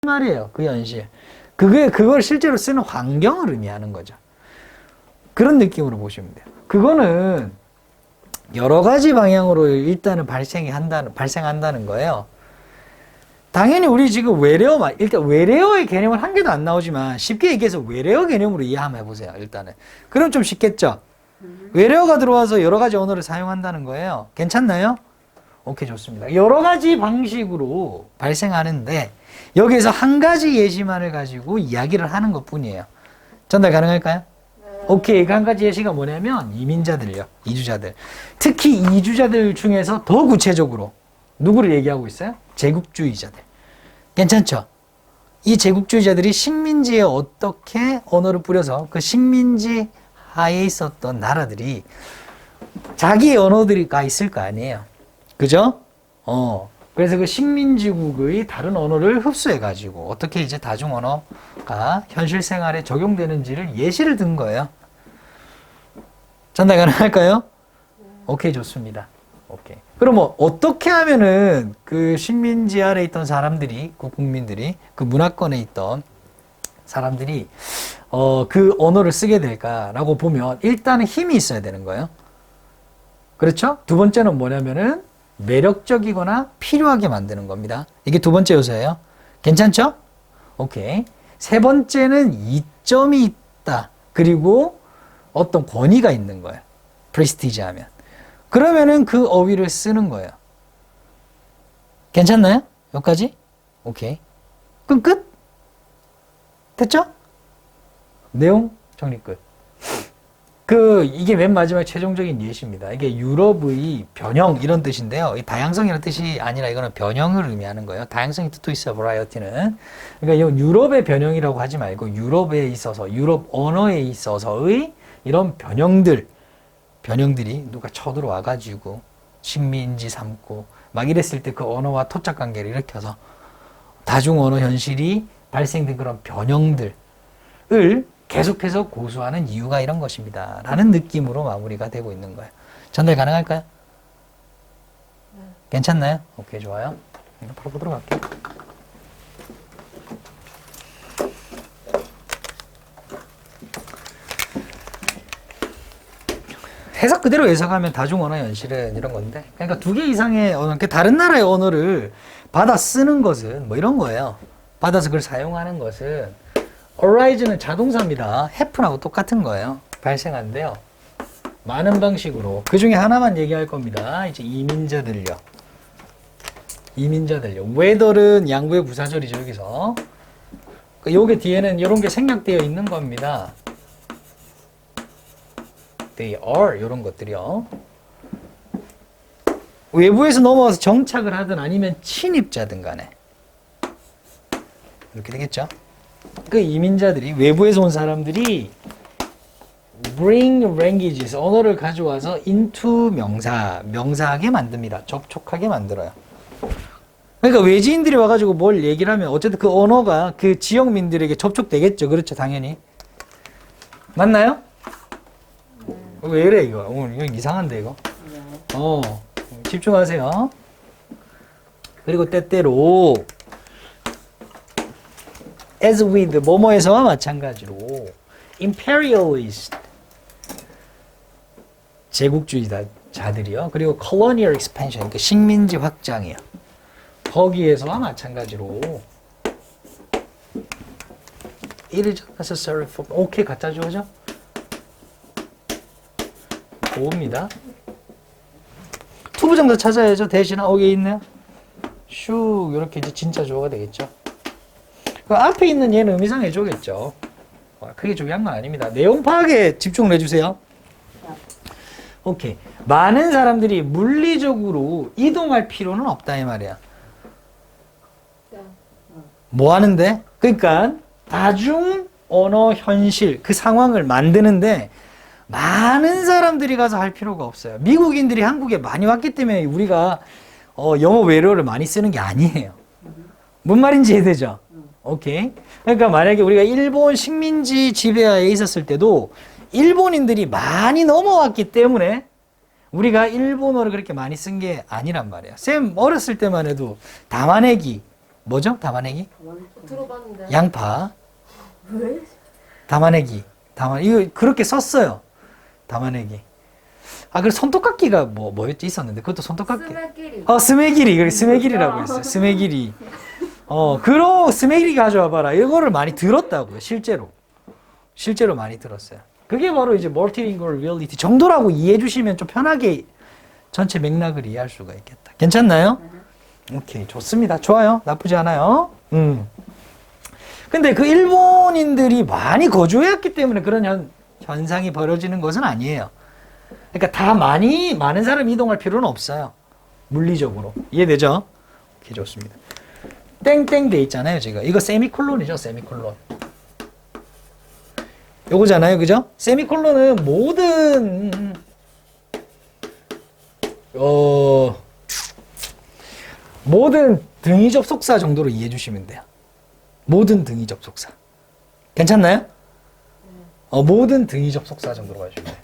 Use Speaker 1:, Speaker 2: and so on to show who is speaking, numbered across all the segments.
Speaker 1: 말이에요. 그 현실. 그걸 실제로 쓰는 환경을 의미하는 거죠. 그런 느낌으로 보시면 돼요. 그거는 여러 가지 방향으로 일단은 발생한다는 거예요. 당연히 우리 지금 일단 외래어의 개념은 한 개도 안 나오지만 쉽게 얘기해서 외래어 개념으로 이해 한번 해보세요. 일단은. 그럼 좀 쉽겠죠? 외래어가 들어와서 여러 가지 언어를 사용한다는 거예요. 괜찮나요? 오케이, 좋습니다. 여러 가지 방식으로 발생하는데 여기에서 한 가지 예시만을 가지고 이야기를 하는 것 뿐이에요. 전달 가능할까요? 오케이, 그 한 가지 예시가 뭐냐면 이민자들요. 이주자들. 특히 이주자들 중에서 더 구체적으로 누구를 얘기하고 있어요? 제국주의자들. 괜찮죠? 이 제국주의자들이 식민지에 어떻게 언어를 뿌려서 그 식민지 하에 있었던 나라들이 자기 언어들이가 있을 거 아니에요. 그죠? 그래서 그 식민지국의 다른 언어를 흡수해가지고 어떻게 이제 다중 언어가 현실 생활에 적용되는지를 예시를 든 거예요. 전달 가능할까요? 오케이, 좋습니다. 오케이. 그럼 뭐 어떻게 하면은 그 식민지 아래 있던 사람들이, 그 국민들이, 그 문화권에 있던 사람들이 그 언어를 쓰게 될까라고 보면 일단은 힘이 있어야 되는 거예요. 그렇죠? 두 번째는 뭐냐면은 매력적이거나 필요하게 만드는 겁니다. 이게 두 번째 요소예요. 괜찮죠? 오케이. 세 번째는 이점이 있다. 그리고 어떤 권위가 있는 거예요. 프레스티지 하면. 그러면은 그 어휘를 쓰는 거예요. 괜찮나요? 여기까지? 오케이. 그럼 끝? 됐죠? 내용 정리 끝. 이게 맨 마지막 최종적인 예시입니다. 이게 유럽의 변형 이런 뜻인데요. 다양성이라는 뜻이 아니라 이거는 변형을 의미하는 거예요. 다양성이 뜻도 있어요, 버라이어티는. 그러니까 이건 유럽의 변형이라고 하지 말고 유럽에 있어서, 유럽 언어에 있어서의 이런 변형들이 누가 쳐들어와가지고 식민지 삼고 막 이랬을 때 그 언어와 토착 관계를 일으켜서 다중 언어 현실이 발생된 그런 변형들을 계속해서 고수하는 이유가 이런 것입니다. 라는 느낌으로 마무리가 되고 있는 거예요. 전달 가능할까요? 네. 괜찮나요? 오케이, 좋아요. 바로 보도록 할게요. 해석 그대로 해석하면 다중 언어 현실은 이런 건데, 그러니까 두 개 이상의 언어, 그러니까 다른 나라의 언어를 받아 쓰는 것은 뭐 이런 거예요. 받아서 그걸 사용하는 것은 arise는 자동사입니다. happen하고 똑같은 거예요. 발생한대요. 많은 방식으로. 그 중에 하나만 얘기할 겁니다. 이제 이민자들요. whether는 양부의 부사절이죠, 여기서. 요게 뒤에는 이런 게 생략되어 있는 겁니다. They are, 이런 것들이요. 외부에서 넘어와서 정착을 하든 아니면 침입자든 간에. 이렇게 되겠죠? 그 이민자들이, 외부에서 온 사람들이 bring languages, 언어를 가져와서 into 명사하게 만듭니다. 접촉하게 만들어요. 그러니까 외지인들이 와가지고 뭘 얘기를 하면 어쨌든 그 언어가 그 지역민들에게 접촉되겠죠. 그렇죠, 당연히. 맞나요? 왜 이래, 이거? 이거 이상한데, 이거? 집중하세요. 그리고 때때로 as with, 뭐뭐에서와 마찬가지로 imperialist, 제국주의자들이요. 그리고 colonial expansion, 그러니까 식민지 확장이요. 거기에서와 마찬가지로 it is necessary for, 오케이, 갖다 주어져? 오입니다. 투부정사 찾아야죠. 대신 여기 있네요. 슉, 이렇게 이제 진짜 주어가 되겠죠. 그 앞에 있는 얘는 의미상 해주겠죠. 크게 중요한 건 아닙니다. 내용 파악에 집중을 해주세요. 오케이. 많은 사람들이 물리적으로 이동할 필요는 없다, 이 말이야. 뭐 하는데? 그러니까 다중 언어 현실, 그 상황을 만드는데 많은 사람들이 가서 할 필요가 없어요. 미국인들이 한국에 많이 왔기 때문에 우리가 영어 외래어를 많이 쓰는 게 아니에요. 뭔 말인지 이해되죠? 오케이. 그러니까 만약에 우리가 일본 식민지 지배하에 있었을 때도 일본인들이 많이 넘어왔기 때문에 우리가 일본어를 그렇게 많이 쓴 게 아니란 말이에요. 쌤 어렸을 때만 해도 담아내기 뭐죠? 담아내기?
Speaker 2: 들어봤는데.
Speaker 1: 양파.
Speaker 2: 왜?
Speaker 1: 담아내기. 이거 그렇게 썼어요. 담아내기. 아, 그래 손톱깎이가 뭐였지 있었는데 그것도 손톱깎이.
Speaker 2: 스매끼리.
Speaker 1: 스매기리. 그래 스매기리라고 했어요. 스매기리. 스매기리 가져와 봐라. 이거를 많이 들었다고요. 실제로 많이 들었어요. 그게 바로 이제 멀티링구얼 리얼리티 정도라고 이해해 주시면 좀 편하게 전체 맥락을 이해할 수가 있겠다. 괜찮나요? 오케이, 좋습니다. 좋아요. 나쁘지 않아요. 근데 그 일본인들이 많이 거주해왔기 때문에 그런 현상이 벌어지는 것은 아니에요. 그러니까 많은 사람이 이동할 필요는 없어요. 물리적으로. 이해되죠? 오케이, 좋습니다. 땡땡 돼 있잖아요, 지금. 이거 세미콜론이죠, 세미콜론. 요거잖아요, 그죠? 세미콜론은 모든 등위 접속사 정도로 이해해 주시면 돼요. 모든 등위 접속사. 괜찮나요? 모든 등위 접속사 정도로 가시면 돼요.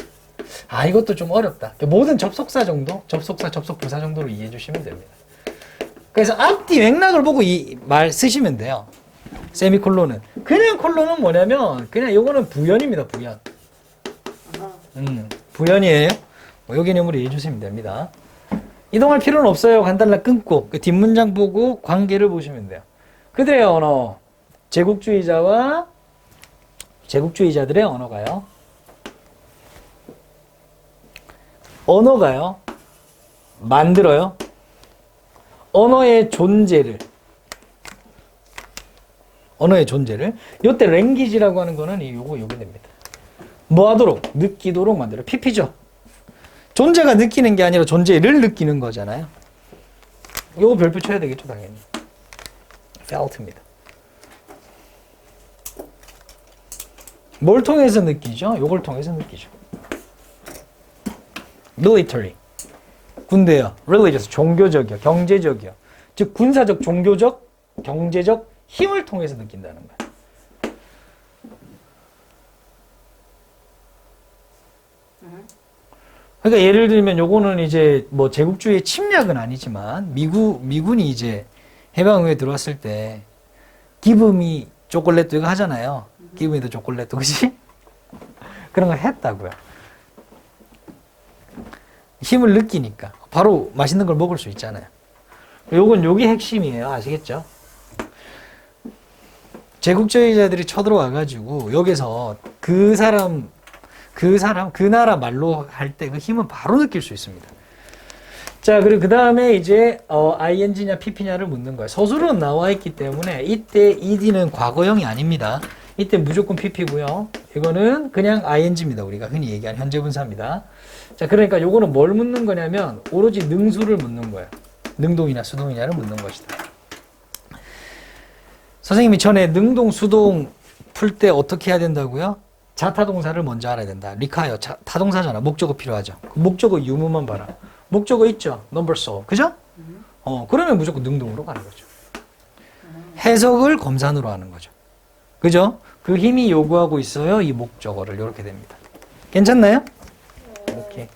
Speaker 1: 아, 이것도 좀 어렵다. 모든 접속사 정도? 접속사, 접속부사 정도로 이해해 주시면 됩니다. 그래서 앞뒤 맥락을 보고 이 말 쓰시면 돼요. 세미콜론은. 그냥 콜론은 뭐냐면, 그냥 요거는 부연입니다, 부연. 부연이에요. 요 개념으로 이해해 주시면 됩니다. 이동할 필요는 없어요. 간단하게 끊고 그 뒷문장 보고 관계를 보시면 돼요. 그들의 언어, 제국주의자들의 언어가요 만들어요 언어의 존재를 요때 랭귀지라고 하는 거는 요게 됩니다. 뭐 하도록? 느끼도록 만들어요. PP죠. 존재가 느끼는 게 아니라 존재를 느끼는 거잖아요. 요거 별표 쳐야 되겠죠, 당연히. felt입니다. 뭘 통해서 느끼죠? 요걸 통해서 느끼죠. military. 군대요. religious. 종교적이요. 경제적이요. 즉, 군사적, 종교적, 경제적 힘을 통해서 느낀다는 거예요. 그러니까 예를 들면 요거는 이제 뭐 제국주의의 침략은 아니지만 미군이 이제 해방후에 들어왔을 때 기브미 초콜릿도 이거 하잖아요. 기브미도 초콜릿도 그치? 그런 거 했다고요. 힘을 느끼니까 바로 맛있는 걸 먹을 수 있잖아요. 요게 핵심이에요. 아시겠죠? 제국주의자들이 쳐들어와가지고 여기서 그 나라 말로 할 때 그 힘은 바로 느낄 수 있습니다. 자, 그리고 그 다음에 이제 ing냐 pp냐를 묻는 거예요. 서술은 나와 있기 때문에 이때 ed는 과거형이 아닙니다. 이때 무조건 pp고요. 이거는 그냥 ing입니다. 우리가 흔히 얘기하는 현재분사입니다. 자, 그러니까 요거는 뭘 묻는 거냐면 오로지 능수를 묻는 거예요. 능동이나 수동이냐를 묻는 것이다. 선생님이 전에 능동, 수동 풀 때 어떻게 해야 된다고요? 자타동사를 먼저 알아야 된다. 리카요. 타동사잖아. 목적어 필요하죠. 목적어 유무만 봐라. 목적어 있죠? number so. 그죠? 그러면 무조건 능동으로 가는 거죠. 해석을 검산으로 하는 거죠. 그죠? 그 힘이 요구하고 있어요. 이 목적어를. 이렇게 됩니다. 괜찮나요? 오케이.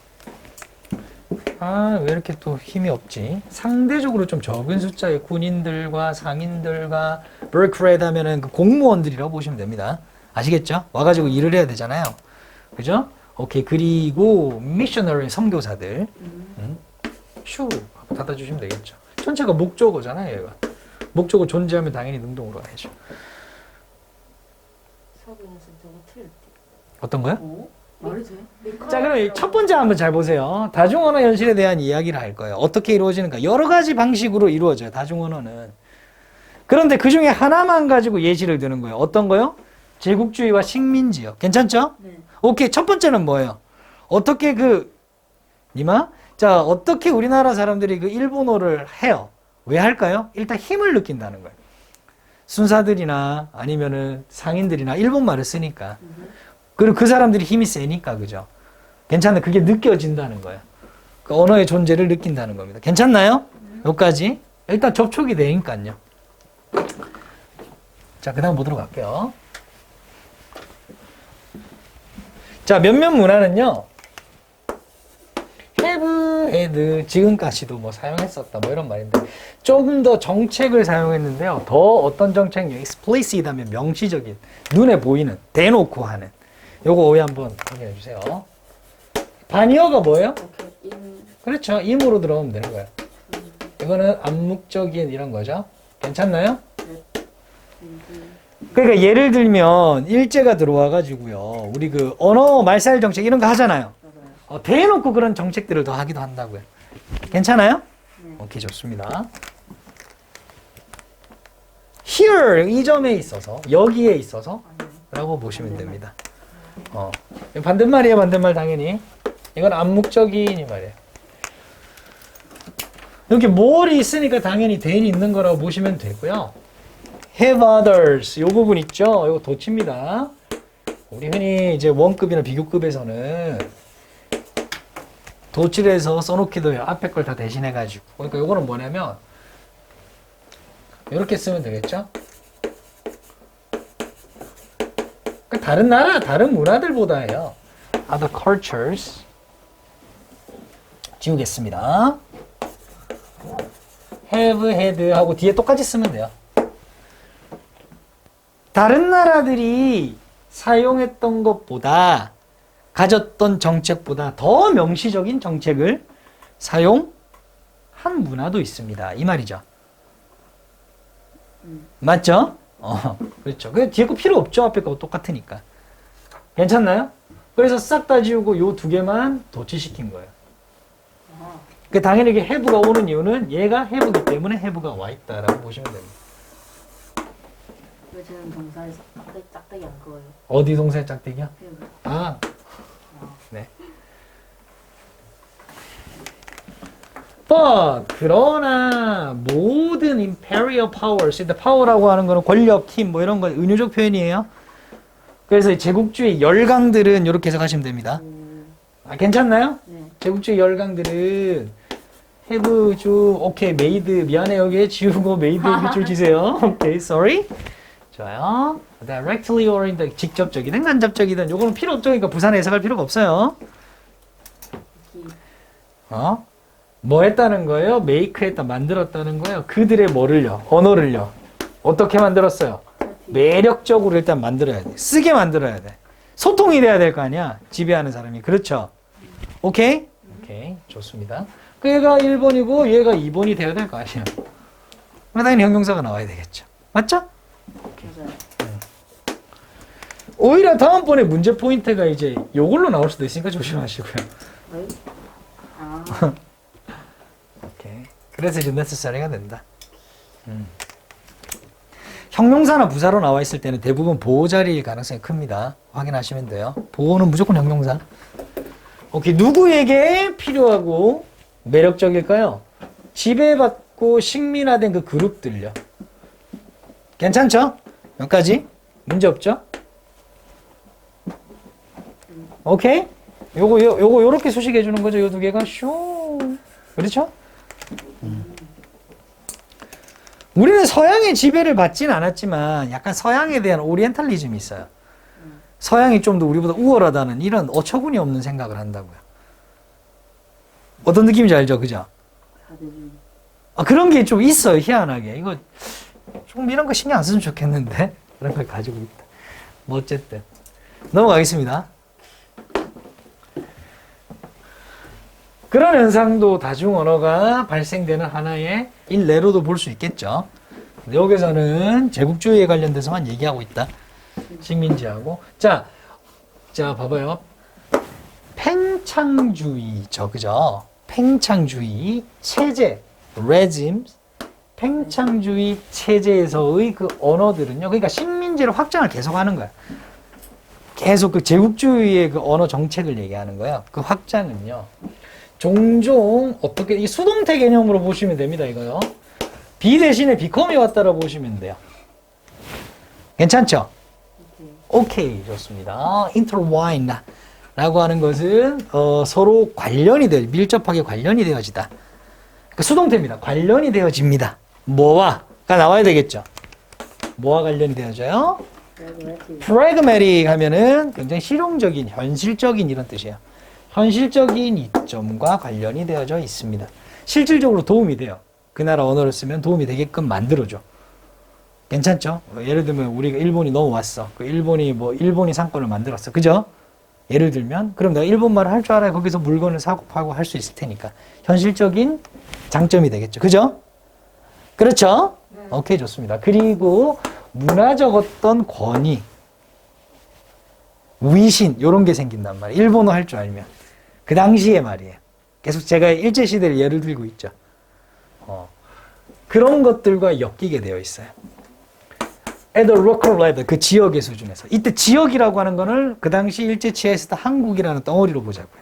Speaker 1: 아, 왜 이렇게 또 힘이 없지? 상대적으로 좀 적은 숫자의 군인들과 상인들과 브레크레드 하면은 그 공무원들이라고 보시면 됩니다. 아시겠죠? 와가지고 일을 해야 되잖아요. 그죠? 오케이. 그리고 미셔너리 선교사들. 슈 닫아주시면 되겠죠. 전체가 목적어잖아요, 얘가. 목적어 존재하면 당연히 능동으로 가야죠. 어떤 거요?
Speaker 2: 말이 돼?
Speaker 1: 자, 그럼 첫 번째 한번 잘 보세요. 다중언어 현실에 대한 이야기를 할 거예요. 어떻게 이루어지는가? 여러 가지 방식으로 이루어져요, 다중언어는. 그런데 그 중에 하나만 가지고 예시를 드는 거예요. 어떤 거요? 제국주의와 식민지요. 괜찮죠?
Speaker 2: 네.
Speaker 1: 오케이. 첫 번째는 뭐예요? 어떻게 자, 어떻게 우리나라 사람들이 그 일본어를 해요? 왜 할까요? 일단 힘을 느낀다는 거예요. 순사들이나 아니면은 상인들이나 일본말을 쓰니까. 그리고 그 사람들이 힘이 세니까, 그죠? 괜찮아요. 그게 느껴진다는 거예요. 그 언어의 존재를 느낀다는 겁니다. 괜찮나요? 여기까지. 일단 접촉이 되니까요. 자, 그 다음 보도록 할게요. 자, 몇몇 문화는요, have had 지금까지도 뭐 사용했었다 뭐 이런 말인데 좀 더 정책을 사용했는데요. 더 어떤 정책요? explicit 하면 명시적인, 눈에 보이는, 대놓고 하는. 요거 오해 한번 확인해 주세요. 반이어가 뭐예요?
Speaker 2: 오케이.
Speaker 1: 그렇죠. 임으로 들어오면 되는 거예요. 이거는 암묵적인 이런 거죠. 괜찮나요? 그러니까 예를 들면 일제가 들어와 가지고요. 우리 그 언어 말살 정책 이런 거 하잖아요. 대놓고 그런 정책들을 더 하기도 한다고요. 괜찮아요? 오케이, 좋습니다. Here 이 점에 있어서, 여기에 있어서 라고 보시면 됩니다. 반대말이에요, 반대말 당연히. 이건 암묵적인 이 말이에요. 여기 more이 있으니까 당연히 then이 있는 거라고 보시면 되고요. have others 요 부분 있죠? 이거 도치입니다. 우리 흔히 이제 원급이나 비교급에서는 도치를 해서 써놓기도 해요. 앞에 걸 다 대신해가지고. 그러니까 요거는 뭐냐면 이렇게 쓰면 되겠죠? 그러니까 다른 나라, 다른 문화들보다예요. Other cultures 지우겠습니다. have, had 하고 뒤에 똑같이 쓰면 돼요. 다른 나라들이 사용했던 것보다, 가졌던 정책보다 더 명시적인 정책을 사용한 문화도 있습니다. 이 말이죠. 맞죠? 그렇죠. 그 뒤에 거 필요 없죠. 앞에 거 똑같으니까. 괜찮나요? 그래서 싹 다 지우고 요 두 개만 도치시킨 거예요. 그 당연히 이게 have가 오는 이유는 얘가 have이기 때문에 have가 와 있다라고 보시면 됩니다.
Speaker 2: 왜 저는 동사에서 짝대기 안 그어요?
Speaker 1: 어디 동사의 짝대기야?
Speaker 2: have.
Speaker 1: 아, 네. But 그러나 모든 imperial powers, 근데 power라고 하는 거는 권력, 힘 뭐 이런 거 은유적 표현이에요. 그래서 이 제국주의 열강들은 이렇게 해석하시면 됩니다. 아, 괜찮나요?
Speaker 2: 네.
Speaker 1: 제국주의 열강들은 have 주 오케이 made 미안해 여기에 지우고 made 밑줄 치세요. 오케이 sorry. 좋아요. directly or indirect 직접적이든 간접적이든 요거는 필요 없으니까 부산에 해석할 필요가 없어요. 뭐 했다는 거예요? make 했다, 만들었다는 거예요. 그들의 뭐를요? 언어를요. 어떻게 만들었어요? 매력적으로 일단 만들어야 돼. 쓰게 만들어야 돼. 소통이 돼야 될 거 아니야? 지배하는 사람이. 그렇죠? 오케이? 오케이. 좋습니다. 그 얘가 1번이고 얘가 2번이 돼야 될 거 아니야? 당연히 형용사가 나와야 되겠죠. 맞죠?
Speaker 2: 맞아요.
Speaker 1: 오히려 다음번에 문제 포인트가 이제 요걸로 나올 수도 있으니까 조심하시고요.
Speaker 2: 왜? 아,
Speaker 1: 오케이. 그래서 이제 necessary가 된다. 형용사나 부사로 나와 있을 때는 대부분 보호 자리일 가능성이 큽니다. 확인하시면 돼요. 보호는 무조건 형용사. 오케이. 누구에게 필요하고 매력적일까요? 지배받고 식민화된 그 그룹들요. 괜찮죠? 여기까지? 문제 없죠? 오케이? 요거 요렇게 수식해 주는 거죠. 요 두 개가 쇼. 그렇죠? 우리는 서양의 지배를 받지는 않았지만 약간 서양에 대한 오리엔탈리즘이 있어요. 서양이 좀 더 우리보다 우월하다는 이런 어처구니 없는 생각을 한다고요. 어떤 느낌인지 알죠? 그죠?
Speaker 2: 사대주의.
Speaker 1: 그런 게 좀 있어요. 희한하게. 이거 조금 이런 거 신경 안 쓰면 좋겠는데 그런 걸 가지고 있다. 뭐 어쨌든 넘어가겠습니다. 그런 현상도 다중 언어가 발생되는 하나의 일례로도 볼 수 있겠죠. 여기서는 제국주의에 관련돼서만 얘기하고 있다. 식민지하고. 자, 봐봐요. 팽창주의죠. 그죠? 팽창주의 체제, regime, 팽창주의 체제에서의 그 언어들은요. 그러니까 식민지를 확장을 계속하는 거야. 계속 그 제국주의의 그 언어 정책을 얘기하는 거야. 그 확장은요. 종종 어떻게 이 수동태 개념으로 보시면 됩니다. 이거요. be 대신에 become이 왔다라고 보시면 돼요. 괜찮죠? 오케이, 좋습니다. intertwine 라고 하는 것은 서로 관련이 되어 밀접하게 관련이 되어지다. 그러니까 수동태입니다. 관련이 되어집니다. 뭐와가 나와야 되겠죠. 뭐와 관련이 되어져요? pragmatic 하면은 굉장히 실용적인, 현실적인 이런 뜻이에요. 현실적인 이점과 관련이 되어져 있습니다. 실질적으로 도움이 돼요. 그 나라 언어를 쓰면 도움이 되게끔 만들어줘. 괜찮죠? 예를 들면 우리가 일본이 넘어왔어. 그 일본이 상권을 만들었어. 그죠? 예를 들면 그럼 내가 일본말을 할 줄 알아야 거기서 물건을 사고 팔고 할 수 있을 테니까 현실적인 장점이 되겠죠. 그죠? 그렇죠? 오케이, 좋습니다. 그리고 문화적 어떤 권위, 위신 이런 게 생긴단 말이에요. 일본어 할 줄 알면. 그 당시에 말이에요. 계속 제가 일제시대를 예를 들고 있죠. 그런 것들과 엮이게 되어 있어요. at the local level, 그 지역의 수준에서. 이때 지역이라고 하는 거는 그 당시 일제치하에서 한국이라는 덩어리로 보자고요.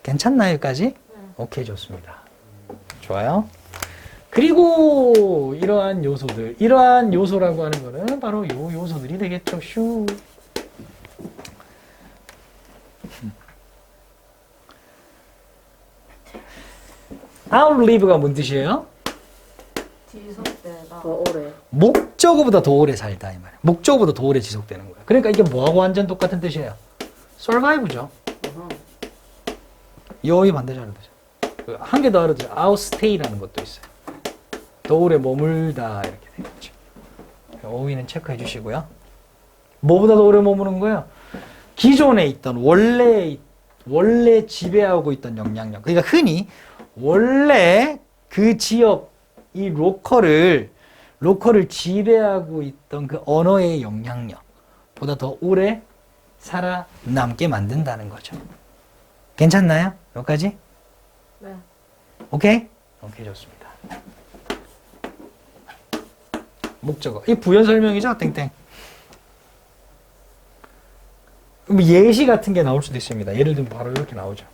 Speaker 1: 괜찮나요, 여기까지? 오케이, 좋습니다. 좋아요. 그리고 이러한 요소라고 하는 거는 바로 요 요소들이 되겠죠. 슈. outlive가 뭔 뜻이에요?
Speaker 2: 지속되다. 더 오래.
Speaker 1: 목적어보다 더 오래 살다 이 말이에요. 목적어보다 더 오래 지속되는 거예요. 그러니까 이게 뭐하고 완전 똑같은 뜻이에요? survive죠. 여의 반대죠. 한 개 더 알아두죠. outstay라는 것도 있어요. 더 오래 머물다 이렇게 되겠죠. 어휘는 체크해 주시고요. 뭐보다 더 오래 머무는 거예요? 기존에 있던 원래 지배하고 있던 영향력. 그러니까 흔히 원래 그 지역 이 로컬을 지배하고 있던 그 언어의 영향력보다 더 오래 살아남게 만든다는 거죠. 괜찮나요? 여기까지?
Speaker 2: 네.
Speaker 1: 오케이? 오케이, 좋습니다. 목적어. 이 부연 설명이죠? 땡땡. 예시 같은 게 나올 수도 있습니다. 예를 들면 바로 이렇게 나오죠.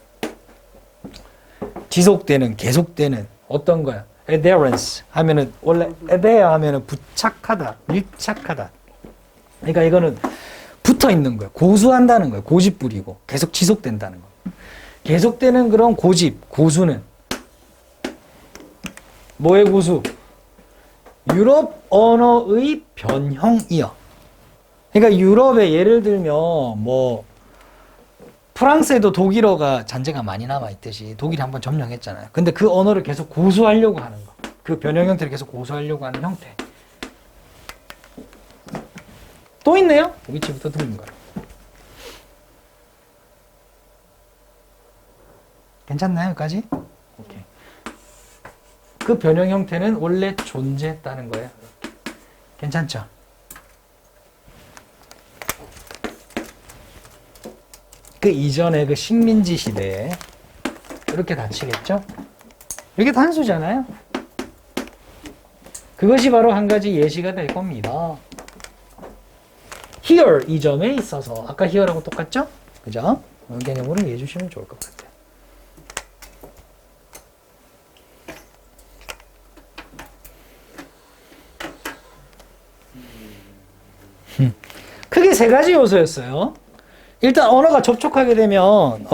Speaker 1: 지속되는, 계속되는 어떤 거야? adherence 하면은 원래 adhere 하면은 부착하다, 밀착하다. 그러니까 이거는 붙어 있는 거예요. 고수한다는 거예요. 고집 부리고 계속 지속된다는 거. 계속되는 그런 고집, 고수는 뭐의 고수? 유럽 언어의 변형이요. 그러니까 유럽에 예를 들면 뭐 프랑스에도 독일어가 잔재가 많이 남아있듯이 독일이 한번 점령했잖아요. 근데 그 언어를 계속 고수하려고 하는 거. 그 변형 형태를 계속 고수하려고 하는 형태. 또 있네요? 위치부터 들은 거예요. 괜찮나요? 여기까지? 오케이. 그 변형 형태는 원래 존재했다는 거예요. 괜찮죠? 그 이전에 그 식민지 시대에 이렇게 닫히겠죠? 이게 단수잖아요? 그것이 바로 한 가지 예시가 될 겁니다. here 이 점에 있어서 아까 here하고 똑같죠? 그죠? 이런 개념으로 이해해 주시면 좋을 것 같아요. 크게 세 가지 요소였어요. 일단 언어가 접촉하게 되면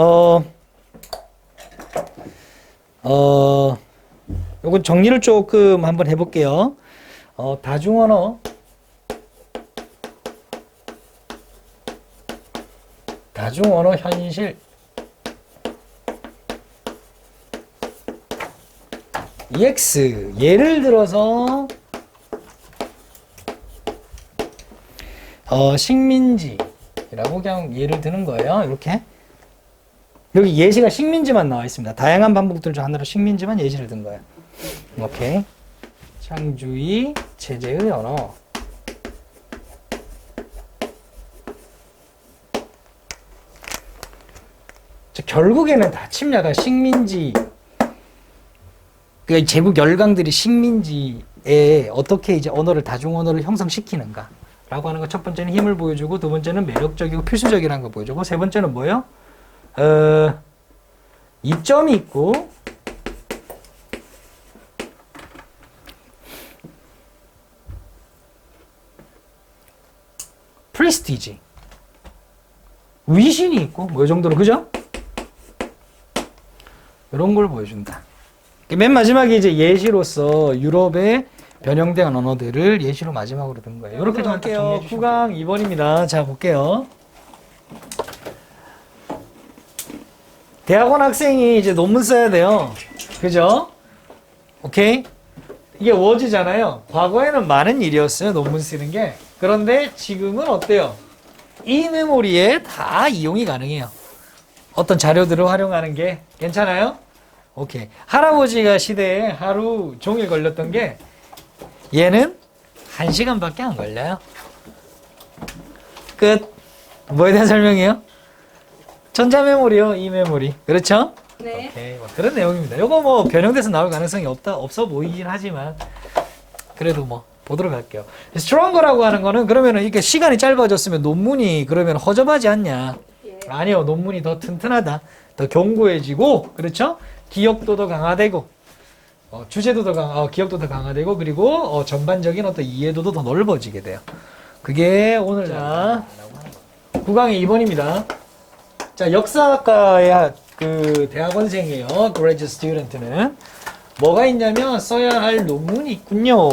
Speaker 1: 요거 정리를 조금 한번 해볼게요. 다중언어, 현실, EX. 예를 들어서 식민지라고 그냥 예를 드는 거예요. 이렇게 여기 예시가 식민지만 나와 있습니다. 다양한 반복들 중 하나로 식민지만 예시를 든 거예요. 오케이. 창주의 체제의 언어. 결국에는 다 침략한 식민지, 그 제국 열강들이 식민지에 어떻게 이제 언어를 다중 언어를 형성시키는가. 라고 하는 거 첫 번째는 힘을 보여주고 두 번째는 매력적이고 필수적이라는 거 보여주고 세 번째는 뭐예요? 이점이 있고 프레스티지 위신이 있고 뭐 이 정도로 그죠? 이런 걸 보여준다. 맨 마지막에 이제 예시로서 유럽의 변형된 언어들을 예시로 마지막으로 든 거예요. 이렇게 좀 할게요. 9강 2번입니다. 자, 볼게요. 대학원 학생이 이제 논문 써야 돼요. 그죠? 오케이? 이게 was잖아요. 과거에는 많은 일이었어요. 논문 쓰는 게. 그런데 지금은 어때요? 이 메모리에 다 이용이 가능해요. 어떤 자료들을 활용하는 게 괜찮아요? 오케이. 할아버지가 시대에 하루 종일 걸렸던 게 얘는 1시간밖에 안 걸려요. 끝. 뭐에 대한 설명이에요? 전자메모리요. 이 메모리. 그렇죠?
Speaker 2: 네.
Speaker 1: 오케이. 뭐 그런 내용입니다. 이거 뭐 변형돼서 나올 가능성이 없어 보이긴 하지만 그래도 뭐 보도록 할게요. 스트롱거라고 하는 거는 그러면은 이렇게 시간이 짧아졌으면 논문이 그러면 허접하지 않냐?
Speaker 2: 예.
Speaker 1: 아니요. 논문이 더 튼튼하다. 더 견고해지고 그렇죠? 기억도 더 강화되고 주제도 더 기억도 더 강화되고 그리고 전반적인 어떤 이해도도 더 넓어지게 돼요. 그게 오늘 자 9강의 2번입니다. 자, 역사학과의 그 대학원생이에요. graduate student는 뭐가 있냐면 써야 할 논문이 있군요.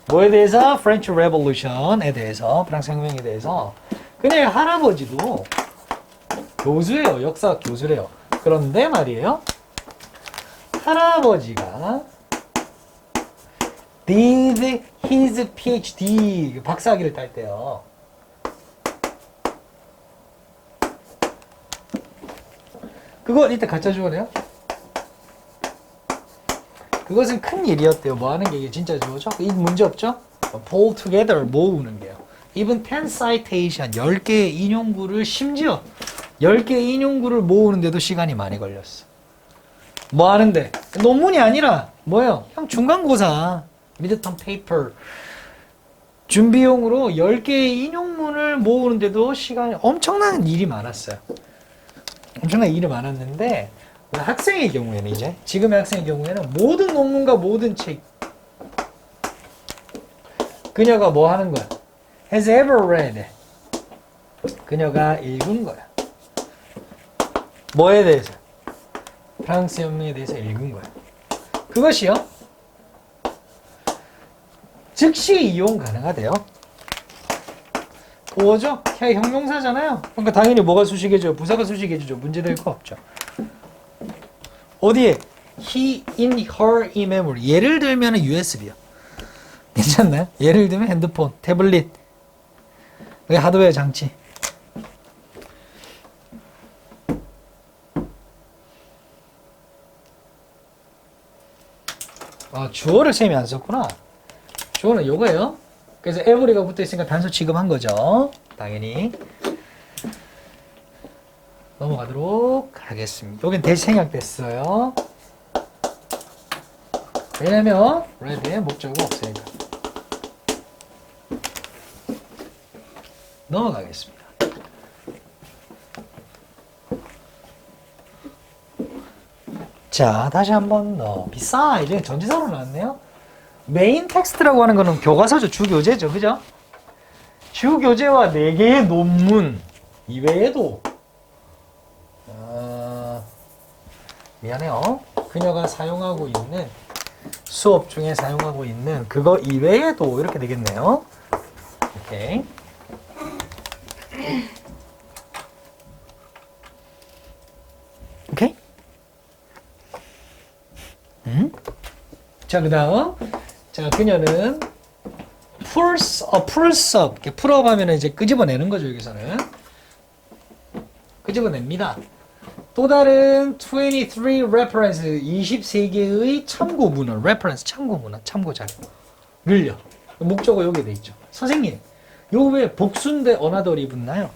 Speaker 1: 뭐에 대해서? French Revolution에 대해서, 프랑스 혁명에 대해서. 그냥 할아버지도 교수예요. 역사학 교수래요. 그런데 말이에요. 할아버지가 did his PhD 박사학위를 딸 때요. 그거 이때 가짜 주어래요? 그것은 큰 일이었대요. 뭐 하는 게 이게 진짜 주어죠? 이 문제 없죠? pull together 모으는 게요. even 10 citation 10개의 인용구를 심지어 10개의 인용구를 모으는데도 시간이 많이 걸렸어. 뭐 하는데? 논문이 아니라 뭐예요? 그냥 중간고사 midterm paper 준비용으로 10개의 인용문을 모으는데도 시간이 엄청난 일이 많았어요. 엄청난 일이 많았는데 학생의 경우에는 이제 지금의 학생의 경우에는 모든 논문과 모든 책 그녀가 뭐 하는 거야? has ever read 그녀가 읽은 거야. 뭐에 대해서? 프랑스 혁명에 대해서 읽은 거야. 그것이요 즉시 이용 가능하대요. 뭐죠? 형용사잖아요. 그러니까 당연히 뭐가 수식해줘요? 부사가 수식해주죠. 문제될 거 없죠. 어디에? He, in, her, in memory. 예를 들면 USB요. 괜찮나요? 예를 들면 핸드폰, 태블릿, 하드웨어 장치. 주어를 쌤이 안 썼구나. 주어는 요거예요. 그래서 every가 붙어 있으니까 단수 취급한 거죠. 당연히. 넘어가도록 하겠습니다. 여긴 대생략됐어요. 왜냐면 read에 목적어가 없으니까. 넘어가겠습니다. 자, 다시 한번 더. besides 전치사로 나왔네요. 메인 텍스트라고 하는 거는 교과서죠. 주교재죠. 그죠? 주교재와 4개의 논문 이외에도 미안해요. 그녀가 사용하고 있는 수업 중에 사용하고 있는 그거 이외에도 이렇게 되겠네요. 오케이. 오케이? 자, 그 다음. 자, 그녀는 pulse up. 이렇게 풀업 하면 이제 끄집어내는 거죠, 여기서는. 끄집어냅니다. 또 다른 23 reference, 23개의 참고 문헌, reference, 참고 문헌, 참고 자료를요. 목적어 여기 돼 있죠. 선생님, 요 왜 복수인데 another이 붙나요?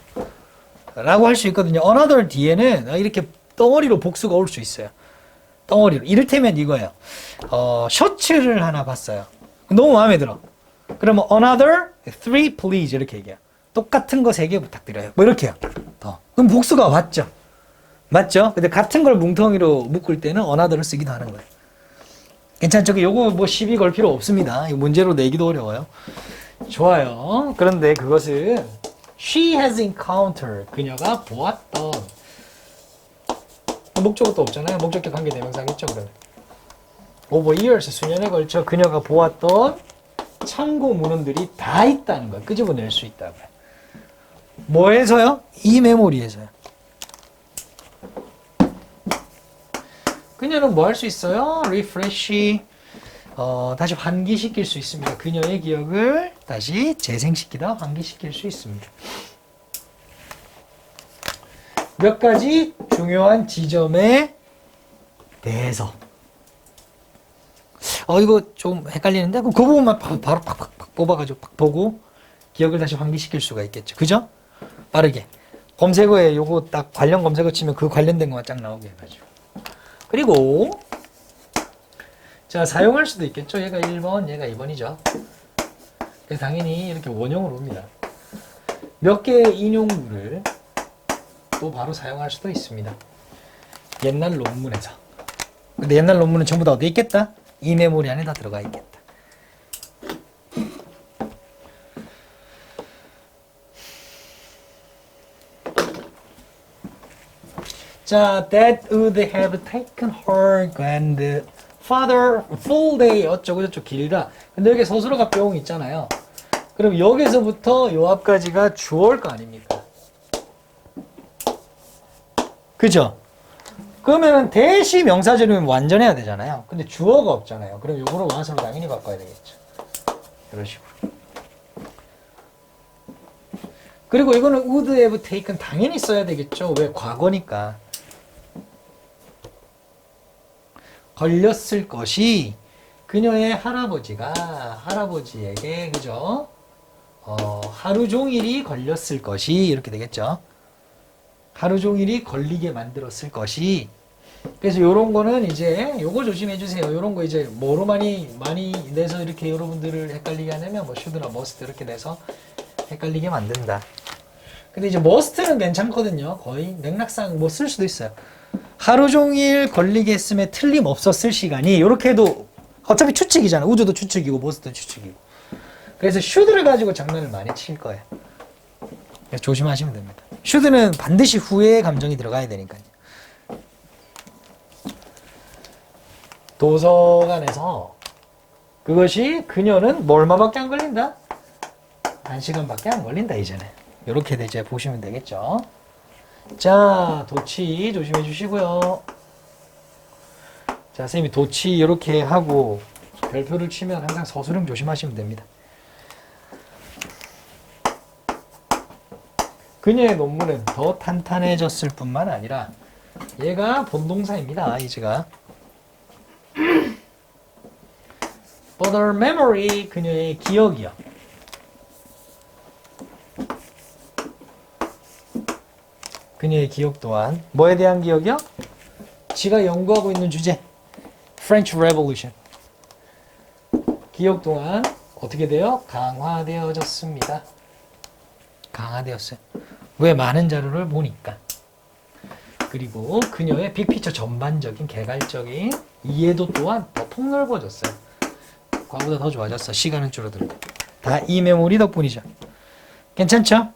Speaker 1: 라고 할 수 있거든요. another 뒤에는 이렇게 덩어리로 복수가 올 수 있어요. 덩어리로. 이를테면 이거예요. 셔츠를 하나 봤어요. 너무 마음에 들어. 그러면 another 3 please 이렇게 얘기해요. 똑같은 거 3개 부탁드려요. 뭐 이렇게요. 더. 그럼 복수가 왔죠. 맞죠? 근데 같은 걸 뭉텅이로 묶을 때는 another를 쓰기도 하는 거예요. 괜찮죠? 요거 뭐 시비 걸 필요 없습니다. 이거 문제로 내기도 어려워요. 좋아요. 그런데 그것은 she has encountered 그녀가 보았던 목적어도 없잖아요. 목적격 관계 대명사가 있죠. 그러면 over years 수년에 걸쳐 그녀가 보았던 참고 문헌들이 다 있다는 걸 끄집어낼 수 있다고요. 뭐에서요? 이 메모리에서요. 그녀는 뭐 할 수 있어요? refresh, 다시 환기시킬 수 있습니다. 그녀의 기억을 다시 재생시키다 환기시킬 수 있습니다. 몇 가지 중요한 지점에 대해서. 이거 좀 헷갈리는데? 그럼 그 부분만 바로 팍팍팍 뽑아가지고 팍 보고 기억을 다시 환기시킬 수가 있겠죠. 그죠? 빠르게. 검색어에 요거 딱 관련 검색어 치면 그 관련된 것만 쫙 나오게 해가지고. 그리고, 자, 사용할 수도 있겠죠. 얘가 1번, 얘가 2번이죠. 그래서 당연히 이렇게 원형으로 옵니다. 몇 개의 인용구를 또 바로 사용할 수도 있습니다. 옛날 논문에서. 근데 옛날 논문은 전부 다 어디 있겠다? 이 메모리 안에 다 들어가 있겠다. 자, that would have taken her grandfather full day 어쩌고저쩌고 길다. 근데 여기 서술어가 뿅 있잖아요. 그럼 여기서부터 요 앞까지가 주어일 거 아닙니까? 그죠? 그러면 대시 명사절이면 완전해야 되잖아요. 근데 주어가 없잖아요. 그럼 요거를 와서로 당연히 바꿔야 되겠죠. 이런 식으로. 그리고 이거는 would have taken 당연히 써야 되겠죠. 왜? 과거니까. 걸렸을 것이 그녀의 할아버지에게 그죠? 하루 종일이 걸렸을 것이 이렇게 되겠죠. 하루 종일이 걸리게 만들었을 것이. 그래서 요런 거는 이제 요거 조심해 주세요. 요런 거 이제 뭐로 많이 내서 이렇게 여러분들을 헷갈리게 하냐면 뭐 should나 must 이렇게 내서 헷갈리게 만든다. 근데 이제 must는 괜찮거든요. 거의 맥락상 뭐 쓸 수도 있어요. 하루 종일 걸리게 했음에 틀림없었을 시간이 요렇게 해도 어차피 추측이잖아. 우주도 추측이고 must도 추측이고. 그래서 should를 가지고 장난을 많이 칠 거예요. 그래서 조심하시면 됩니다. should는 반드시 후에 감정이 들어가야 되니까요. 도서관에서 그것이 그녀는 뭐 얼마밖에 안 걸린다? 1시간밖에 안 걸린다 이제는. 이렇게 이제 보시면 되겠죠. 자, 도치 조심해 주시고요. 자, 선생님이 도치 이렇게 하고 별표를 치면 항상 서술형 조심하시면 됩니다. 그녀의 논문은 더 탄탄해졌을 뿐만 아니라 얘가 본동사입니다. 이제가 But her memory, 그녀의 기억이요. 그녀의 기억 또한 뭐에 대한 기억이요? 지가 연구하고 있는 주제 French Revolution. 기억 또한 어떻게 돼요? 강화되어졌습니다. 강화되었어요. 왜? 많은 자료를 보니까. 그리고 그녀의 빅피처 전반적인 개괄적인 이해도 또한 더 폭넓어졌어요. 과거보다 더 좋아졌어. 시간은 줄어들고. 다 이 메모리 덕분이죠. 괜찮죠?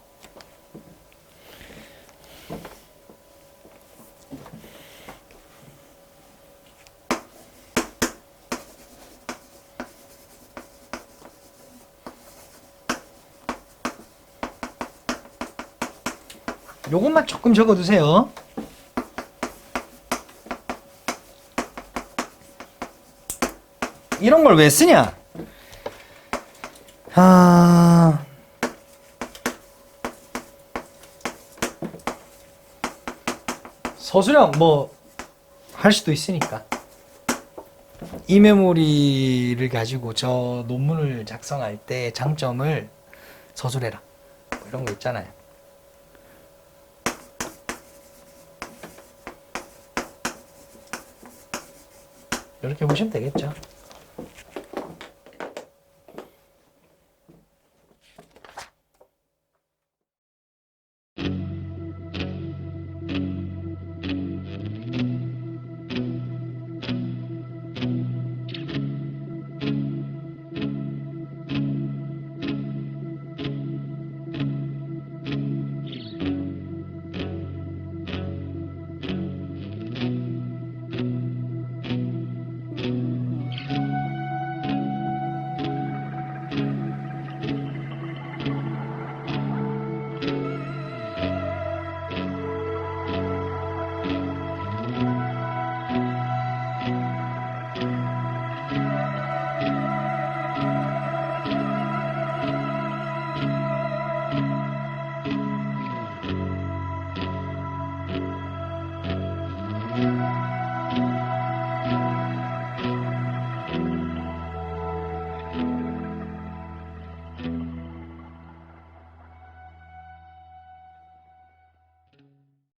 Speaker 1: 요것만 조금 적어두세요. 이런 걸 왜 쓰냐? 서술형 뭐 할 수도 있으니까. 이 메모리를 가지고 저 논문을 작성할 때 장점을 서술해라. 뭐 이런 거 있잖아요. 이렇게 보시면 되겠죠.